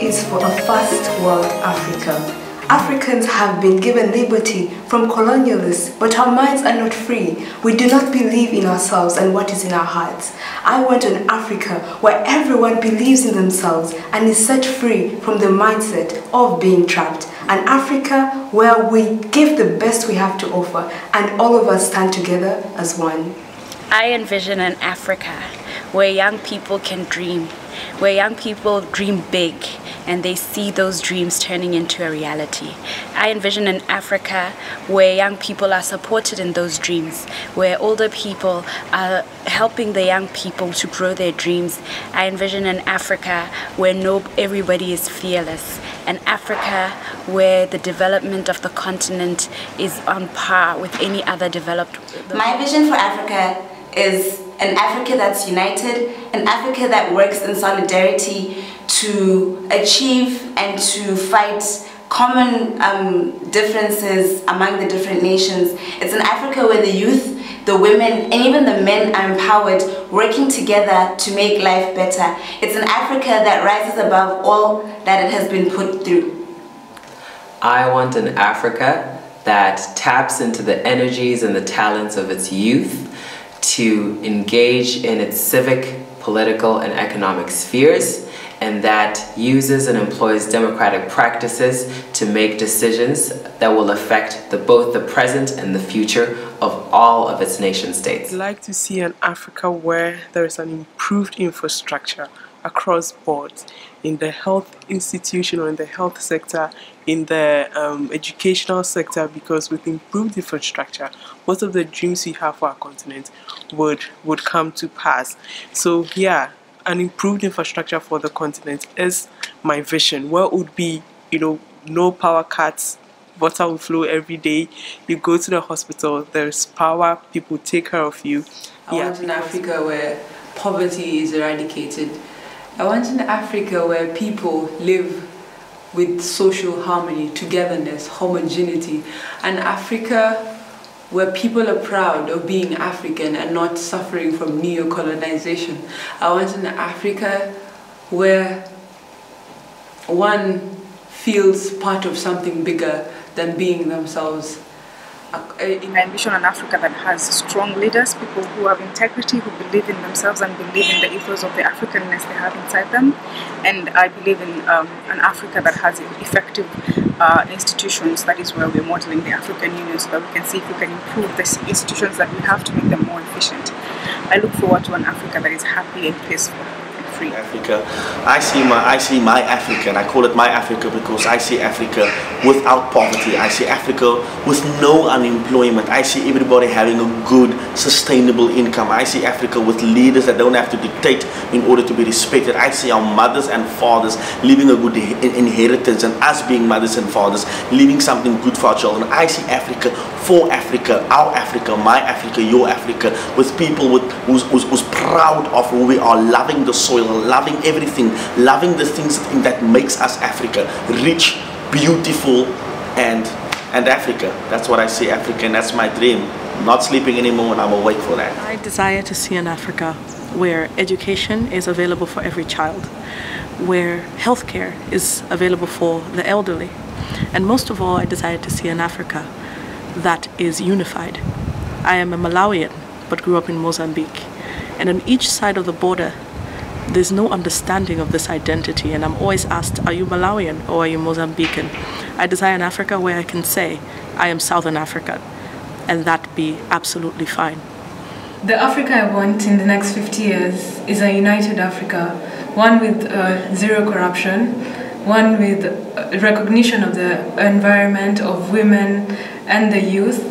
is for a first world Africa. Africans have been given liberty from colonialists, but our minds are not free. We do not believe in ourselves and what is in our hearts. I want an Africa where everyone believes in themselves and is set free from the mindset of being trapped. An Africa where we give the best we have to offer and all of us stand together as one. I envision an Africa where young people can dream, where young people dream big and they see those dreams turning into a reality. I envision an Africa where young people are supported in those dreams, where older people are helping the young people to grow their dreams. I envision an Africa where everybody is fearless, an Africa where the development of the continent is on par with any other developed. My vision for Africa is an Africa that's united, an Africa that works in solidarity to achieve and to fight common differences among the different nations. It's an Africa where the youth, the women, and even the men are empowered, working together to make life better. It's an Africa that rises above all that it has been put through. I want an Africa that taps into the energies and the talents of its youth to engage in its civic, political, and economic spheres, and that uses and employs democratic practices to make decisions that will affect both the present and the future of all of its nation states. I'd like to see an Africa where there is an improved infrastructure across boards, in the health institution or in the health sector, in the educational sector, because with improved infrastructure, most of the dreams we have for our continent would come to pass. So yeah, an improved infrastructure for the continent is my vision, where it would be, no power cuts, water will flow every day, you go to the hospital, there's power, people take care of you. I want an Africa where poverty is eradicated. I want an Africa where people live with social harmony, togetherness, homogeneity. An Africa where people are proud of being African and not suffering from neo-colonization. I want an Africa where one feels part of something bigger than being themselves. I envision an Africa that has strong leaders, people who have integrity, who believe in themselves and believe in the ethos of the Africanness they have inside them. And I believe in an Africa that has effective institutions. That is where we're modeling the African Union, so that we can see if we can improve the institutions that we have to make them more efficient. I look forward to an Africa that is happy and peaceful. Africa. I see my Africa, and I call it my Africa because I see Africa without poverty. I see Africa with no unemployment. I see everybody having a good, sustainable income. I see Africa with leaders that don't have to dictate in order to be respected. I see our mothers and fathers leaving a good inheritance, and us being mothers and fathers leaving something good for our children. I see Africa for Africa, our Africa, my Africa, your Africa, with people who's proud of who we are, loving the soil, loving everything, loving the things that makes us Africa, rich, beautiful, and Africa. That's what I see Africa, and that's my dream. I'm not sleeping anymore, and I'm awake for that. I desire to see an Africa where education is available for every child, where healthcare is available for the elderly, and most of all, I desire to see an Africa that is unified. I am a Malawian, but grew up in Mozambique, and on each side of the border, there's no understanding of this identity, and I'm always asked, are you Malawian or are you Mozambican? I desire an Africa where I can say, I am Southern African, and that be absolutely fine. The Africa I want in the next 50 years is a united Africa, one with zero corruption, one with recognition of the environment, of women and the youth,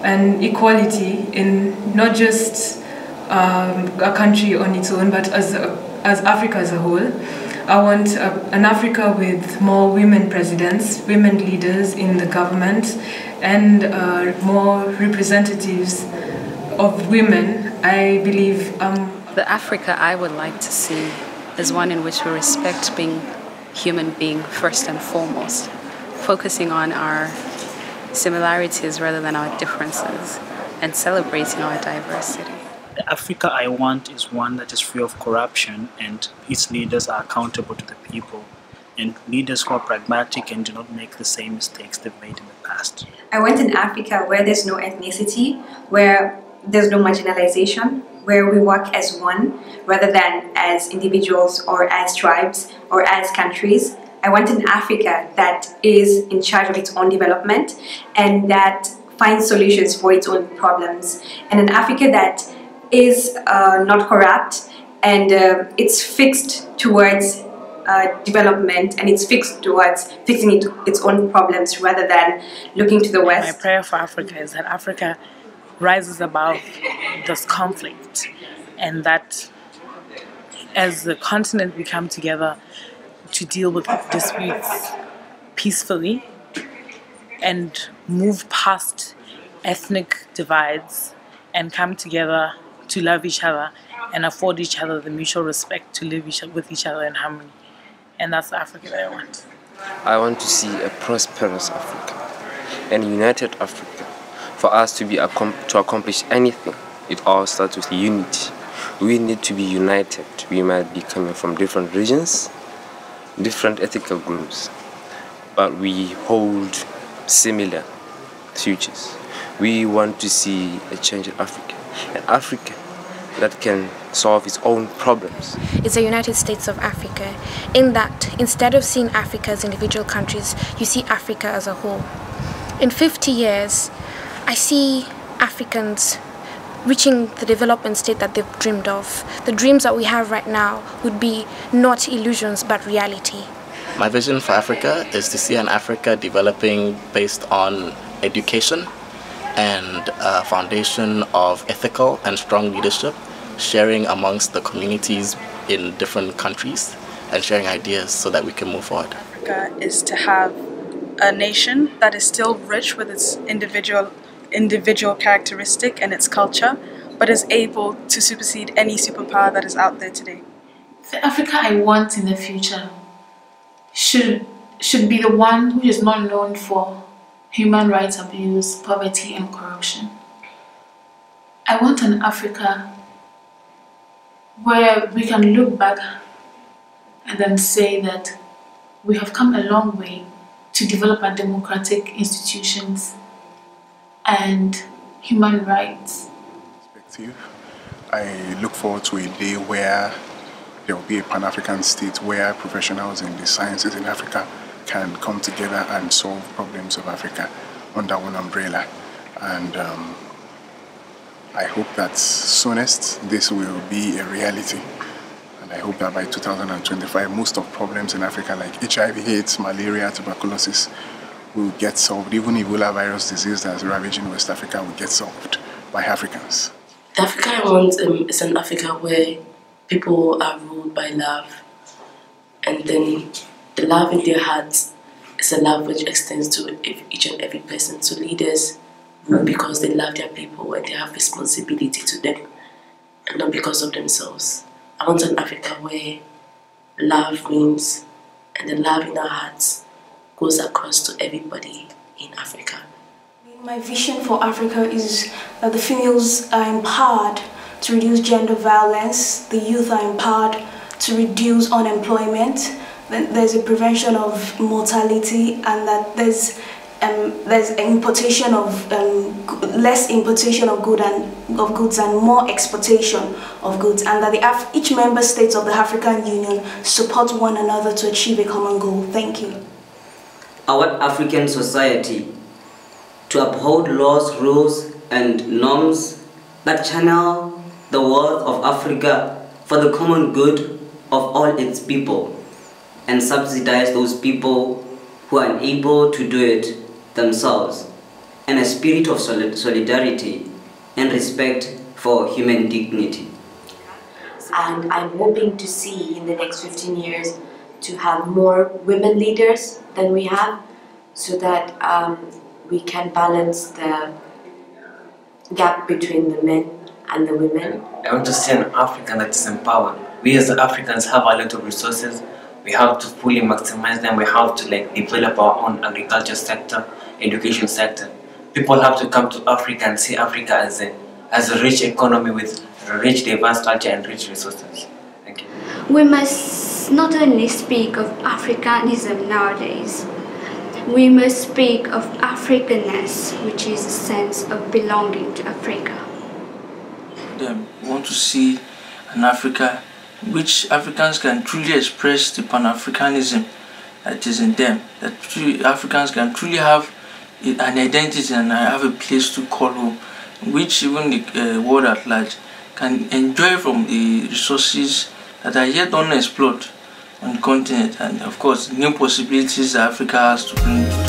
and equality in not just a country on its own, but as Africa as a whole. I want an Africa with more women presidents, women leaders in the government, and more representatives of women. I believe the Africa I would like to see is one in which we respect being human being first and foremost, focusing on our similarities rather than our differences, and celebrating our diversity. The Africa I want is one that is free of corruption and its leaders are accountable to the people. and leaders who are pragmatic and do not make the same mistakes they've made in the past. I want an Africa where there's no ethnicity, where there's no marginalization, where we work as one rather than as individuals or as tribes or as countries. I want an Africa that is in charge of its own development and that finds solutions for its own problems, and an Africa that is not corrupt and it's fixed towards development, and it's fixed towards fixing its own problems rather than looking to the West. My prayer for Africa is that Africa rises above this conflict, and that as the continent we come together to deal with disputes peacefully and move past ethnic divides and come together to love each other and afford each other the mutual respect to live with each other in harmony. And that's the Africa that I want. I want to see a prosperous Africa and united Africa. For us to accomplish anything, it all starts with unity. We need to be united. We might be coming from different regions, different ethical groups, but we hold similar futures. We want to see a change in Africa, an Africa that can solve its own problems. It's the United States of Africa, in that instead of seeing Africa as individual countries, you see Africa as a whole. In 50 years, I see Africans reaching the development state that they've dreamed of. The dreams that we have right now would be not illusions but reality. My vision for Africa is to see an Africa developing based on education and a foundation of ethical and strong leadership, sharing amongst the communities in different countries and sharing ideas so that we can move forward. Africa is to have a nation that is still rich with its individual characteristic and its culture, but is able to supersede any superpower that is out there today. The Africa I want in the future should be the one who is not known for human rights abuse, poverty and corruption. I want an Africa where we can look back and then say that we have come a long way to develop our democratic institutions and human rights. I look forward to a day where there will be a Pan-African state where professionals in the sciences in Africa can come together and solve problems of Africa under one umbrella. And I hope that soonest this will be a reality. And I hope that by 2025, most of problems in Africa like HIV, AIDS, malaria, tuberculosis will get solved. Even Ebola virus disease that's ravaging West Africa will get solved by Africans. The Africa I want is an Africa where people are ruled by love, and then the love in their hearts is a love which extends to each and every person. So leaders rule because they love their people and they have responsibility to them, and not because of themselves. I want an Africa where love reigns and the love in our hearts goes across to everybody in Africa. My vision for Africa is that the females are empowered to reduce gender violence, the youth are empowered to reduce unemployment, then there's a prevention of mortality, and that there's importation of less importation of goods and more exportation of goods, and that each member states of the African Union support one another to achieve a common goal. Thank you. Our African society to uphold laws, rules and norms that channel the wealth of Africa for the common good of all its people, and subsidize those people who are unable to do it themselves, and a spirit of solidarity and respect for human dignity. And I'm hoping to see in the next 15 years to have more women leaders than we have, so that we can balance the gap between the men and the women. I want to see an Africa that is empowered. We as Africans have a lot of resources. We have to fully maximize them. We have to develop our own agriculture sector, education sector. People have to come to Africa and see Africa as a rich economy with rich, diverse culture and rich resources. Thank you. We must not only speak of Africanism nowadays, we must speak of Africanness, which is a sense of belonging to Africa. We want to see an Africa which Africans can truly express the Pan-Africanism that is in them, that Africans can truly have an identity and have a place to call home, which even the world at large can enjoy from the resources that are yet unexplored on the continent, and of course new possibilities that Africa has to bring to